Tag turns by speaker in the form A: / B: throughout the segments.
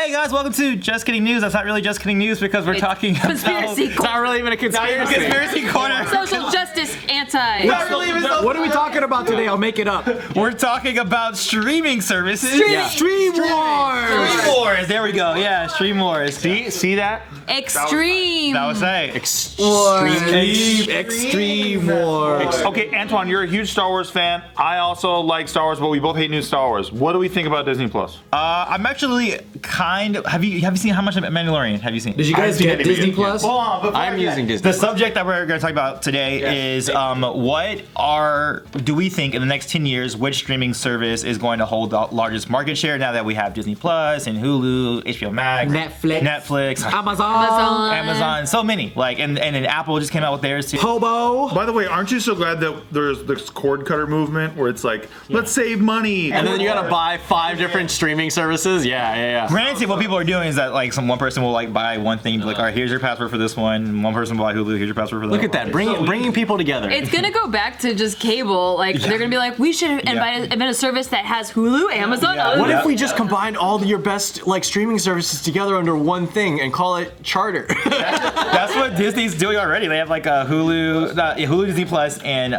A: Hey guys, welcome to Just Kidding News. That's not really Just Kidding News because we're talking about...
B: Conspiracy
C: It's not really even a conspiracy.
A: Conspiracy corner.
B: Social justice anti.
D: What are we talking about today? I'll make it up.
A: We're talking about streaming services.
D: Stream Wars.
A: Stream Wars. There we go. Yeah, Stream Wars.
C: See that?
B: Extreme.
A: That was say.
D: Extreme Wars.
E: Okay, Antoine, you're a huge Star Wars fan. I also like Star Wars, but we both hate new Star Wars. What do we think about Disney Plus?
A: I'm actually kind of... Have you seen how much of Mandalorian have you seen?
D: Did you guys get Disney Plus?
C: I'm using Disney.
A: The subject that we're going to talk about today is do we think in the next 10 years which streaming service is going to hold the largest market share now that we have Disney Plus and Hulu, HBO Max, Netflix, Amazon, so many. Like and then Apple just came out with theirs too.
D: Hobo.
E: By the way, aren't you so glad that there's this cord cutter movement where it's like, let's save money.
C: And then you gotta buy 5 different streaming services. Yeah.
A: Granted, what people are doing is that like one person will like buy one thing, be like, all right, here's your password for this one. One person will buy Hulu, here's your password for that.
C: Look at that, bringing people together.
B: It's gonna go back to just cable. Like they're gonna be like, we should invent a service that has Hulu, Amazon.
C: What if we just combined all your best like streaming services together under one thing and call it Charter?
A: That's what Disney's doing already. They have like a Hulu, Disney Plus, and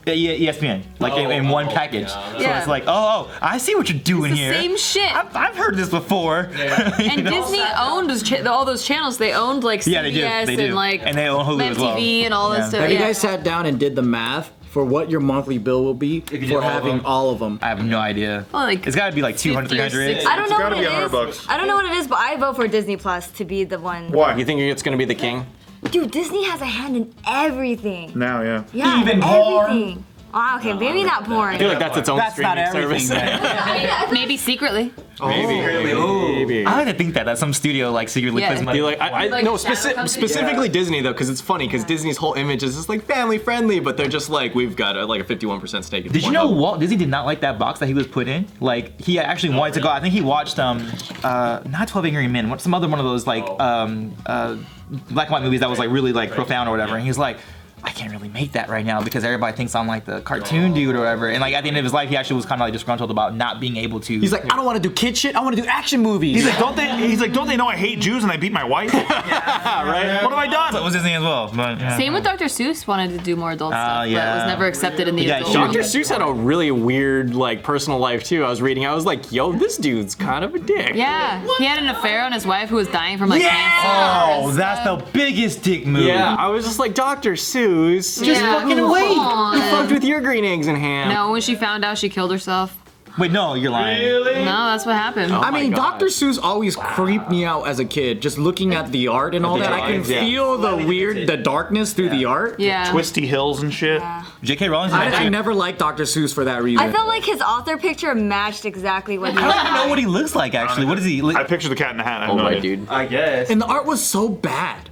A: ESPN, like in one package. So it's like, I see what you're doing
B: It's the
A: here.
B: same shit.
A: I've heard this before.
B: And Disney owned all those channels. They owned like CBS
A: they do.
B: and like
A: and they own Hulu as well.
B: MTV and all that stuff.
D: Have you guys sat down and did the math for what your monthly bill will be for having all of them?
A: I have no idea.
B: Well, like
A: it's got to be like 200,
B: 50 or
A: 300.
B: 60.
F: I don't know
E: gotta
F: what
E: be
F: it is.
E: $100.
F: I don't know what it is, but I vote for Disney Plus to be the one.
E: Why?
C: You think it's gonna be the king?
F: Dude, Disney has a hand in everything.
E: Now, yeah.
F: Yeah,
A: Even
F: everything. Oh, okay, maybe not porn.
C: I feel like that's its own streaming service.
B: maybe secretly.
C: Maybe.
A: I like to think that some studio like secretly puts money.
C: Specifically Disney though, because it's funny because Disney's whole image is just like family friendly, but they're just like we've got a 51% stake. In
A: Did you know Walt Disney did not like that box that he was put in? Like he actually wanted to go. I think he watched not 12 Angry Men, some other one of those like black and white movies that was like really like profound or whatever. And he's like, I can't really make that right now because everybody thinks I'm like the cartoon dude or whatever. And like at the end of his life, he actually was kind of like disgruntled about not being able to.
C: He's like, I don't want to do kid shit. I want to do action movies.
E: He's like, don't they know I hate Jews and I beat my wife?
C: right?
E: What have I done?
A: That was Disney as well. But, yeah.
B: Same with Dr. Seuss wanted to do more adult stuff, but it
A: yeah.
B: was never accepted in the adult.
C: Dr. Seuss had a really weird like personal life too. I was like, yo, this dude's kind of a dick.
B: Yeah, he had an affair on his wife who was dying from like cancer.
A: Oh, that's the biggest dick move.
C: Yeah, I was just like, Dr. Seuss, just fucking
B: come
C: wait.
B: on.
C: You fucked with your green eggs and ham.
B: No, when she found out, she killed herself.
A: Wait, no, you're lying.
B: No, that's what happened.
D: I mean,
C: God.
D: Dr. Seuss always creeped me out as a kid. Just looking at the art and all that, I can feel the darkness through the art.
B: Yeah.
E: Twisty hills and shit.
A: J.K. Rowling.
D: I never liked Dr. Seuss for that reason.
F: I felt like his author picture matched exactly what he
A: I don't even know what he looks like actually. What is he?
E: I picture the Cat in the Hat. I have
C: Oh
E: no
C: my
E: idea.
C: dude.
A: I guess.
D: And the art was so bad.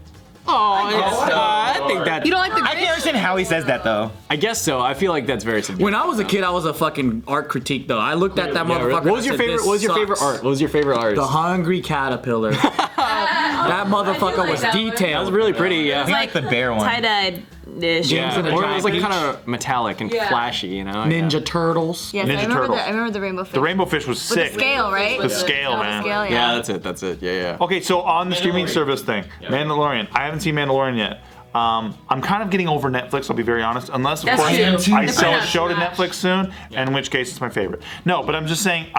C: I think that.
B: You don't like the
A: I can't understand how he says that though.
C: I guess so. I feel like that's very subjective.
D: When I was a kid, I was a fucking art critique though. I looked at that motherfucker.
C: What was your favorite? What was your favorite art? What was your favorite art?
D: The Hungry Caterpillar. That motherfucker was
C: That was
D: detailed.
C: really pretty. Yeah.
A: I like the bear one.
B: tie-dyed-ish.
C: Yeah.
D: in a
C: Or it was like
D: giant
C: kind of metallic and flashy, you know.
D: Ninja Turtles.
F: Yes,
E: Ninja
F: I remember
E: Turtles.
F: I remember the rainbow fish.
E: The rainbow fish was
F: With
E: sick.
F: the scale, right?
E: The scale, man.
F: Scale,
C: Yeah, that's it. Yeah.
E: Okay, so on the streaming service thing, Mandalorian. I haven't seen Mandalorian yet. I'm kind of getting over Netflix, I'll be very honest. Unless, of
B: That's
E: course,
B: true.
E: I sell a
B: That's
E: show to
B: true.
E: Netflix soon, in which case it's my favorite. No, but I'm just saying,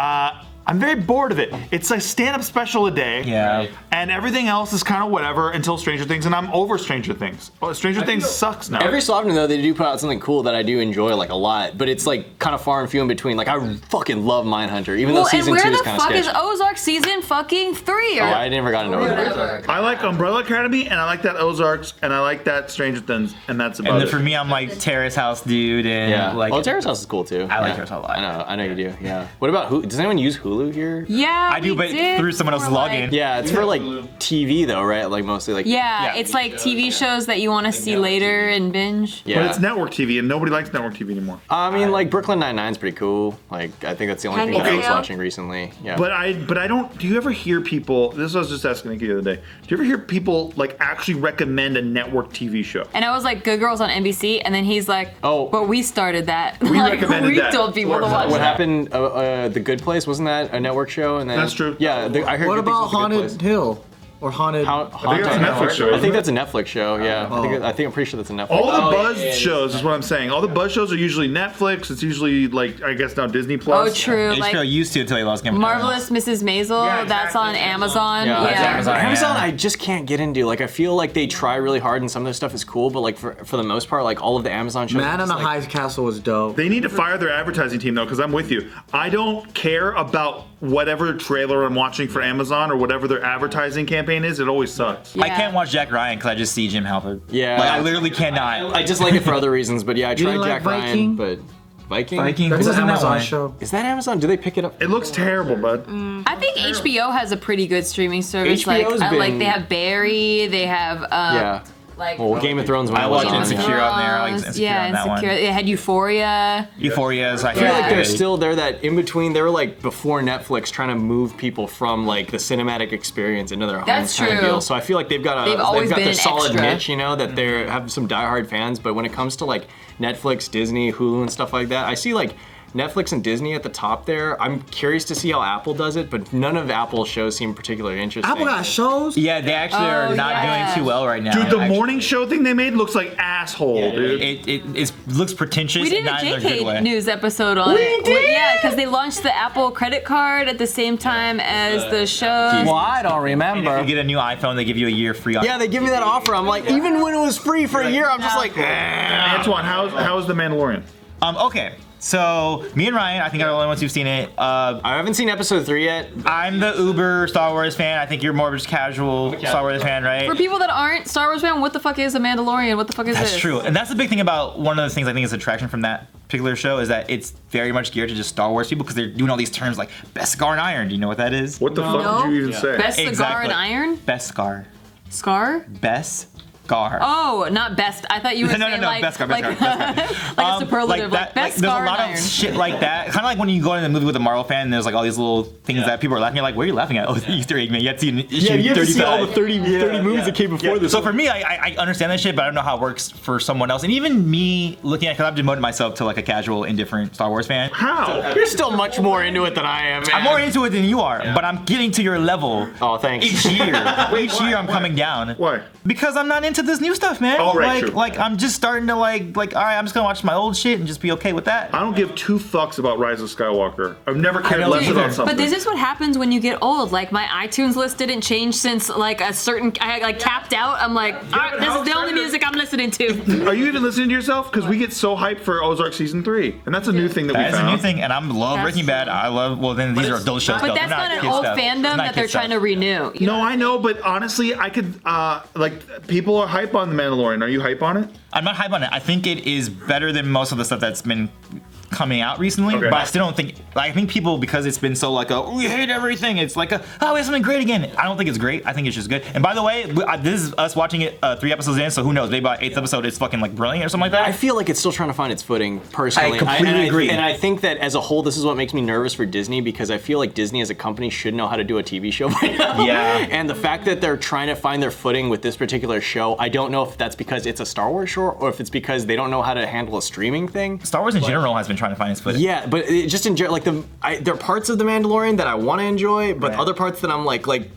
E: I'm very bored of it. It's a stand-up special a day.
A: Yeah.
E: And everything else is kind of whatever until Stranger Things, and I'm over Stranger Things. Oh, Stranger Things sucks now.
C: Every so often though, they do put out something cool that I do enjoy like a lot, but it's like kind of far and few in between. Like I fucking love Mindhunter, even though
B: Well, and
C: season
B: where
C: 2 is
B: the
C: kind of
B: fuck
C: sketchy.
B: is Ozark season fucking 3?
C: Oh, I never got into Ozark.
E: I like Umbrella Academy, and I like that Ozarks, and I like that Stranger Things, and that's about
A: And then
E: it.
A: for me, I'm like Terrace House dude, and
C: Yeah.
A: like.
C: Oh, Terrace House is cool too.
A: I like Terrace House a lot.
C: I know you do. Yeah. What about Hulu? Does anyone use Hulu here?
B: Yeah,
A: I do,
B: we
A: but
B: did
A: through someone else's
B: for, like-
A: login.
C: Yeah, it's for like TV though, right? Like mostly like.
B: Yeah, it's like TV shows that you want to see later and binge.
C: Yeah.
E: But it's network TV, and nobody likes network TV anymore.
C: I mean, like Brooklyn Nine-Nine's pretty cool. Like I think that's the only thing that I was
F: Okay.
C: watching recently. Yeah.
E: But I don't. Do you ever hear people? This I was just asking Nikki the other day. Do you ever hear people like actually recommend a network TV show?
B: And I was like, Good Girls on NBC, and then he's like,
C: Oh.
B: but we started that.
E: We
B: like,
E: recommended
B: we
E: that.
B: told people to watch
C: What
B: that.
C: happened? The Good Place wasn't that a network show, and then
E: That's true.
C: Yeah, I heard.
D: What
C: good things
D: about
C: about The Good
D: Haunted
C: Place.
D: Hill? Or Haunted?
E: I think that's a Netflix show.
C: I
E: isn't
C: think
E: it?
C: that's a Netflix show. Yeah, I think I'm pretty sure that's a Netflix.
E: All the
C: show.
E: Buzz shows is what I'm saying. All the Buzz shows are usually Netflix. It's usually like I guess now Disney
B: Oh,
E: Plus.
B: true.
A: HBO
B: Like
A: used to until they lost Game of Thrones.
B: Marvelous Mrs. Maisel.
E: Yeah,
B: That's
E: exactly.
B: on Amazon.
C: Yeah, that's
A: Amazon.
C: Amazon,
A: Yeah.
C: I just can't get into. Like, I feel like they try really hard, and some of their stuff is cool, but like for the most part, like all of the Amazon shows.
D: Man
C: are
D: in
C: just,
D: the
C: like,
D: High Castle was dope.
E: They need to fire their advertising team though, because I'm with you. I don't care about whatever trailer I'm watching for Amazon or whatever their advertising campaign is. It always sucks.
A: I can't watch Jack Ryan because I just see Jim Halpert.
C: Yeah.
A: Like, I literally cannot.
C: I just like it for other reasons, but yeah, I tried
D: didn't like
C: Jack Ryan,
D: Viking?
C: but Viking.
A: Viking.
D: That's
A: Who was
D: an
A: in that
D: Amazon
A: one?
D: show.
C: Is that Amazon? Do they pick it up?
E: It looks terrible, bud.
B: I think HBO has a pretty good streaming service.
C: HBO's
B: like
C: been-
B: they have Barry. They have
C: Yeah.
B: like.
C: Well, Game of Thrones. When
A: I watched
C: was on,
A: Insecure on there. I like Insecure
B: yeah,
A: on that
B: Insecure.
A: one.
B: They had Euphoria.
A: Euphoria is like.
C: I feel like they're
B: Yeah.
C: still that in between. They were like before Netflix, trying to move people from like the cinematic experience into their homes.
B: That's
C: kind of
B: true.
C: deal. So I feel like they've got
B: always been
C: their
B: an
C: solid
B: extra.
C: niche, you know, that they have some diehard fans. But when it comes to like Netflix, Disney, Hulu, and stuff like that, I see like Netflix and Disney at the top there. I'm curious to see how Apple does it, but none of Apple's shows seem particularly interesting.
D: Apple got shows?
A: Yeah, they actually are not
B: yeah.
A: doing too well right now.
E: Dude, the
A: Actually,
E: morning show thing they made looks like asshole, dude.
A: It looks pretentious.
B: We did
A: and
B: a
A: not in a good way.
B: JK News episode on it.
E: did?
B: Yeah, because they launched the Apple credit card at the same time as the show.
D: Well, I don't
A: If
D: remember.
A: you get a new iPhone, they give you a year free.
C: Yeah, they give me that offer. I'm like, even when it was free for a year, I'm just like,
E: Antoine, how is The Mandalorian?
A: Okay, so me and Ryan, I think are the only ones who've seen it.
C: I haven't seen episode 3 yet.
A: I'm the uber Star Wars fan. I think you're more of just casual Star Wars fan, right?
B: For people that aren't Star Wars fan, what the fuck is a Mandalorian? What the fuck is
A: That's
B: this?
A: true, and that's the big thing about one of the things I think is attraction from that particular show is that it's very much geared to just Star Wars people because they're doing all these terms like Beskar and Iron. Do you know what that is?
E: What the fuck
B: No.
E: did you even say?
B: Best cigar and iron?
A: Beskar.
B: Scar?
A: Beskar.
B: Oh, not best. I thought you were
A: No,
B: saying
A: Beskar, Beskar,
B: like a superlative, like best
A: there's
B: scar
A: a lot
B: and
A: of
B: iron.
A: shit like that. Kind of like when you go in the movie with a Marvel fan, and there's like all these little things that people are laughing. You're like, what are you laughing at? Oh, it's the Easter egg, man. You have to see issue 35.
C: 30 movies that came before this.
A: So for me, I understand that shit, but I don't know how it works for someone else. And even me looking at it, because I've demoted myself to like a casual, indifferent Star Wars fan.
E: How?
C: You're still much more into it than I am, man.
A: I'm more into it than you are, but I'm getting to your level.
C: Oh, thanks.
A: Each year. Each year I'm coming down.
E: Why?
A: Because I'm not into this new stuff, man.
E: Oh, right, true.
A: Like I'm just starting to like, all right, I'm just gonna watch my old shit and just be okay with that.
E: I don't give two fucks about Rise of Skywalker. I've never cared
A: don't
E: less
A: either.
E: about something.
B: But this is what happens when you get old. Like my iTunes list didn't change since like a certain I like capped out. I'm like, all right, this is the only music I'm listening to.
E: Are you even listening to yourself? Because we get so hyped for Ozark season 3, and that's a new thing that we
A: That is a
E: found.
A: new thing, and I love
B: That's
A: Breaking Bad. I love. Well, then these are adult shows.
B: But
A: though.
B: that's
A: They're
B: not an
A: kid
B: old
A: stuff.
B: fandom
A: It's not
B: that they're
A: kid
B: trying to
A: stuff.
B: renew. You
E: No,
B: know?
E: I know, but honestly, I could like people are hype on the Mandalorian. Are you hype on it?
A: I'm not hype on it. I think it is better than most of the stuff that's been coming out recently.
E: Okay.
A: But I still don't think. I think people, because it's been so like we hate everything. It's like we have something great again. I don't think it's great. I think it's just good. And by the way, this is us watching it 3 episodes in. So who knows? Maybe by 8th episode it's fucking like brilliant or something like that.
C: I feel like it's still trying to find its footing, personally.
A: I completely agree.
C: And I think that as a whole, this is what makes me nervous for Disney, because I feel like Disney as a company should know how to do a TV show by now.
A: Yeah.
C: And the fact that they're trying to find their footing with this particular show, I don't know if that's because it's a Star Wars show or if it's because they don't know how to handle a streaming thing.
A: Star Wars in general has been trying to find its footing.
C: Yeah, but it just in general, like there are parts of the Mandalorian that I want to enjoy, but
A: Right.
C: other parts that I'm like I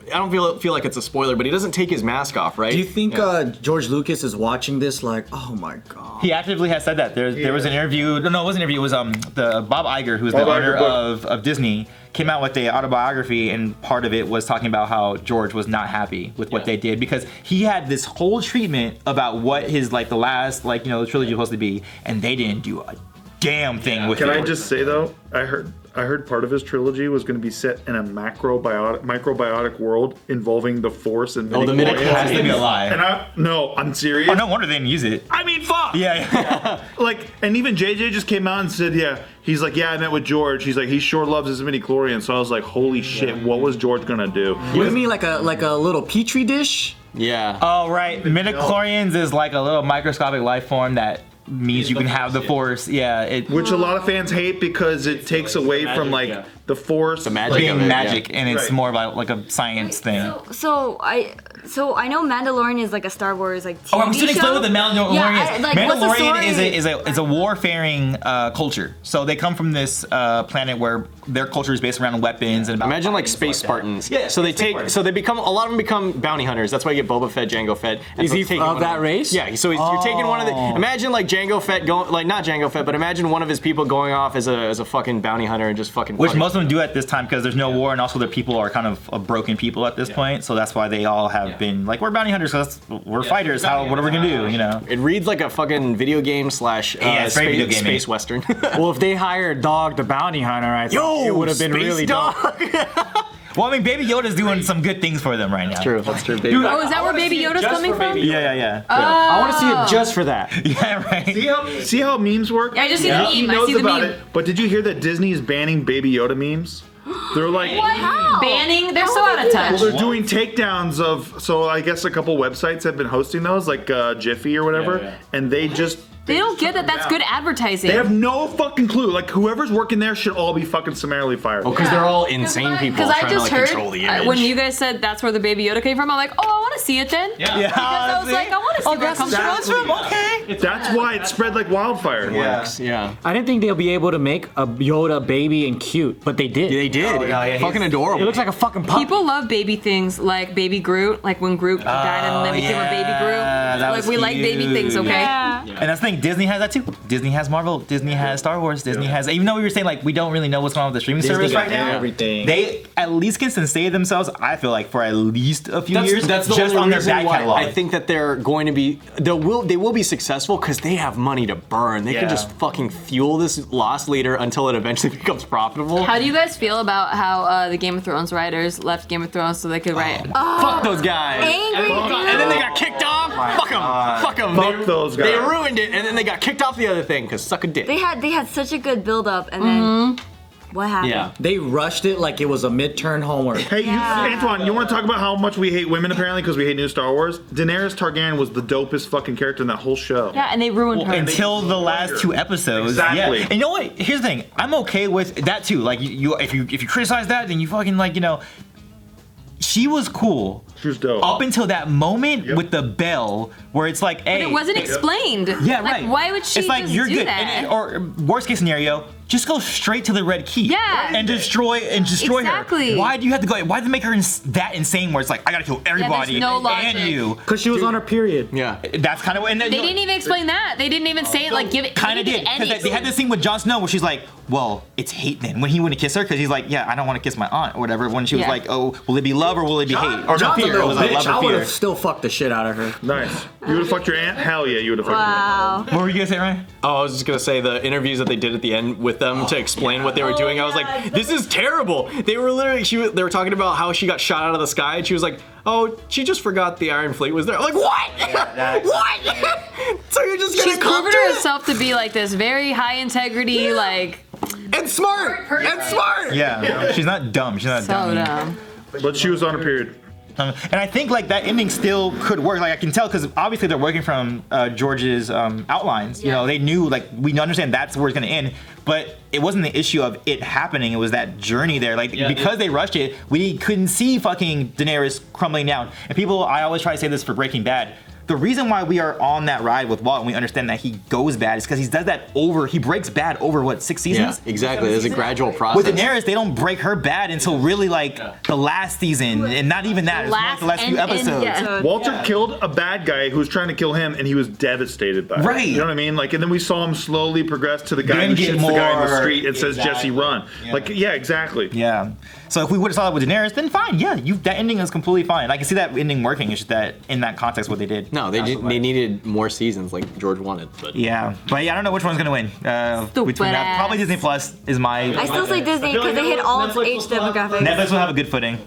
C: don't feel like it's a spoiler, but he doesn't take his mask off, right?
D: Do you think George Lucas is watching this like, oh my god?
A: He actively has said that. There was an interview. No, it wasn't an interview. It was the Bob Iger, who's the
E: Bob
A: owner
E: Iger book.
A: of Disney, came out with the autobiography, and part of it was talking about how George was not happy with what they did because he had this whole treatment about what his like the last like the trilogy was supposed to be, and they didn't do a damn thing with
E: Can
A: it.
E: I just say though, I heard part of his trilogy was going to be set in a microbiotic world involving the Force and
C: the
E: midichlorians.
A: It has to be a lie.
E: And I'm serious.
A: Oh, no wonder they didn't use it.
E: I mean, fuck.
A: Yeah.
E: Like, and even JJ just came out and said, he's like, I met with George. He's like, he sure loves his midichlorians. So I was like, holy shit, what was George gonna do?
D: What do you mean like a little petri dish?
C: Yeah.
A: Oh, right. Midichlorians is like a little microscopic life form that means you can have the Force. Yeah,
E: Which a lot of fans hate because it takes away from like the Force,
C: The magic
A: being
C: of it,
A: magic, and it's
E: Right.
A: more about like a science thing.
F: So I know Mandalorian is like a Star Wars like TV
A: Oh, I'm still
F: show.
A: explaining what the Mandalorian
F: Yeah,
A: is.
F: like, what's the
A: Mandalorian
F: story?
A: is a warfaring culture. So they come from this planet where their culture is based around weapons and about
C: Imagine like
A: fighting,
C: space
A: stuff like that.
C: Spartans.
A: Yeah,
C: So they
A: space
C: take,
A: Spartans.
C: so they become, a lot of them become bounty hunters. That's why you get Boba Fett, Jango Fett. And
D: Is
C: so
D: he
C: taking
D: of
C: one
D: that
C: them.
D: race?
C: Yeah. So you're taking one of the. Imagine like Jango Fett going, like not Jango Fett, but imagine one of his people going off as a fucking bounty hunter and just fucking.
A: Which most of them do at this time because there's no war, and also their people are kind of a broken people at this point. So that's why they all have been like, we're bounty hunters, so we're fighters. What are we gonna do? You know?
C: It reads like a fucking video game slash
A: it's very video gamey.
C: space western.
D: Well, if they hired Dog the Bounty Hunter, I think it would have been
C: Space
D: really
C: Dog.
D: dope.
A: Well, I mean, Baby Yoda's doing some good things for them right now.
C: True. That's true. Baby.
B: Oh, is that where Baby Yoda's coming from?
A: Yeah.
D: I want to see it just for that.
A: Yeah, right.
E: See how memes work?
B: I just see the
E: He
B: meme. I
E: knows
B: see the
E: about
B: meme.
E: it. But did you hear that Disney is banning Baby Yoda memes? They're like,
F: How?
B: Banning? They're
F: How
B: so
F: would
B: out
F: they
B: of
F: do that?
B: touch.
E: well, they're doing takedowns of. So I guess a couple websites have been hosting those, like Jiffy or whatever, and they just.
B: They don't get that that's good advertising.
E: They have no fucking clue. Like whoever's working there should all be fucking summarily fired.
C: Because they're all insane people
B: Because I
C: trying to
B: just
C: like
B: heard
C: control the image.
B: when you guys said that's where the Baby Yoda came from, I'm like, oh, I want to see it then.
A: Yeah.
B: Because I was like, I want to see where it comes from.
A: Okay.
E: That's why it spread like wildfire.
C: Yeah.
D: I didn't think they'll be able to make a Yoda baby and cute, but they did.
C: They did.
A: yeah,
C: Fucking adorable.
D: It looks like a fucking puppy.
B: People love baby things like Baby Groot, like when Groot died and then became a Baby Groot.
A: that
B: Like
A: was
B: we like baby things, okay?
A: And that's the thing, Disney has that too. Disney has Marvel, Disney has Star Wars, Disney has, even though we were saying like we don't really know what's going on with the streaming service right now,
D: everything.
A: they at least can sustain themselves, I feel like, for at least a few years
C: That's the
A: just
C: only
A: on their
C: reason
A: back
C: why
A: catalog.
C: I think that they're going to be they will be successful because they have money to burn. They can just fucking fuel this loss leader until it eventually becomes profitable.
B: How do you guys feel about how the Game of Thrones writers left Game of Thrones so they could write?
C: Fuck those guys.
F: Angry
C: And then they got kicked off. Fuck them. Fuck them.
E: Fuck those guys.
C: They ruined it, and then they got kicked off the other thing because suck a dick.
F: They had such a good build up, and then what happened?
C: Yeah.
D: They rushed it like it was a midterm homework.
E: Hey, Antoine, you want to talk about how much we hate women apparently because we hate new Star Wars? Daenerys Targaryen was the dopest fucking character in that whole show.
B: Yeah, and they ruined her.
A: Until the last two episodes.
E: Exactly.
A: Yeah. And you know what? Here's the thing. I'm okay with that too. Like if you criticize that, then you fucking like, you know, she was cool.
E: She was dope.
A: Up until that moment with the bell, where it's like, hey,
B: It wasn't explained.
A: yeah,
B: Like,
A: right.
B: why would she
A: It's like
B: just
A: you're
B: do
A: good,
B: that?
A: or worst case scenario, just go straight to the red key.
B: Yeah.
A: And destroy
B: Exactly.
A: her. Why do you have to go? Why did they make her that insane? Where it's like I gotta kill everybody
B: no
A: and
B: logic.
A: you.
D: Because she was on her period.
C: Yeah.
A: That's kind of and
B: They didn't even explain that. They didn't even say it. Like give it.
A: Kind of
B: they
A: did
B: didn't
A: because
B: give
A: they had this scene with Jon Snow where she's like, "Well, it's hate then." When he went to kiss her, because he's like, "Yeah, I don't want to kiss my aunt or whatever." When she was
B: Yeah.
A: like, "Oh, will it be love or will it be hate or not
D: John's a
A: fear?" It
D: little
A: was like
D: bitch.
A: love
D: I
A: or
D: would
A: fear.
D: have still fucked the shit out of her.
E: Nice. You would have fucked your aunt? Hell yeah, you would have fucked
F: Wow.
A: What were you gonna say, Ryan?
C: Oh, I was just gonna say the interviews that they did at the end with them to explain what they were doing. I was like, this is terrible. They were literally, they were talking about how she got shot out of the sky, and she was like, oh, she just forgot the Iron Fleet was there. I'm like, what? What? So you're just gonna
B: She's proven
C: come
B: herself to be like this very high integrity, like
C: and smart and smart.
A: Yeah, she's not dumb. She's not
B: so
A: dumb.
B: dumb.
E: it. But she was on a period.
A: And I think like that ending still could work. Like I can tell because obviously they're working from George's outlines. You know, they knew like we understand that's where it's gonna end. But it wasn't the issue of it happening. It was that journey there. Like because they rushed it, we couldn't see fucking Daenerys crumbling down. And people, I always try to say this for Breaking Bad. The reason why we are on that ride with Walt and we understand that he goes bad is because he does that he breaks bad over what, 6 seasons?
C: Yeah, exactly. There's a gradual process.
A: With Daenerys, they don't break her bad until really like the last season, and not even that. It's like the last few episodes.
B: yeah.
E: Walter killed a bad guy who was trying to kill him, and he was devastated by it.
A: Right.
E: You know what I mean? Like, and then we saw him slowly progress to the guy
A: Then
E: who
A: get
E: shoots the guy in the
A: more-
E: street and says, "Jesse, run!"
A: Yeah.
E: Like, yeah, exactly.
A: Yeah. So if we would have saw that with Daenerys, then fine. Yeah, that ending is completely fine. I can see that ending working. It's just that in that context, what they did.
C: No, they needed more seasons like George wanted. But
A: Yeah, but yeah, I don't know which one's gonna win. Between that,
B: ass.
A: probably Disney Plus is my.
F: I still say Disney because they hit all age demographics.
A: Netflix will have a good footing.